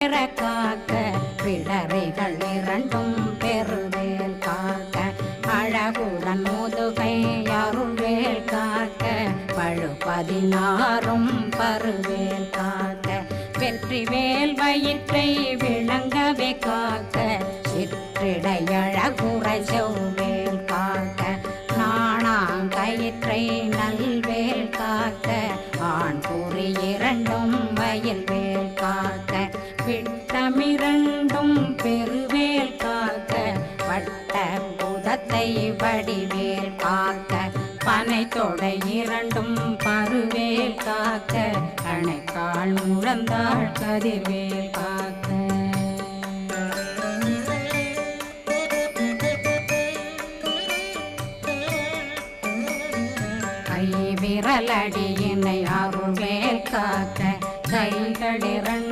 காக்க பிடரைகள் இரண்டும் பெருவேல் காக்க அழகுடன் முதுகை அருள்வேல் காக்க பழு 16 பருவேல் காக்க வெற்றி வேல் வயிற்றை விளங்கவே காக்க சிற்றிடையழகுரை செவ்வேல் காக்க நாணாங்கயிற்றை நல்வேல் காக்க ஆண் குறி இரண்டும் வயல்வேல் காக்க விட்டமிரண்டும் பெருவேல் காக்க வட்ட புதத்தை வடிவேல் காக்க பனை தொடை இரண்டும் பருவேல் காக்க அணைக்கால் முழந்தாள் கதிர்வேல் காக்க கை விரலடியினை அருள்வேல் காக்க கைகள் இரண்டும்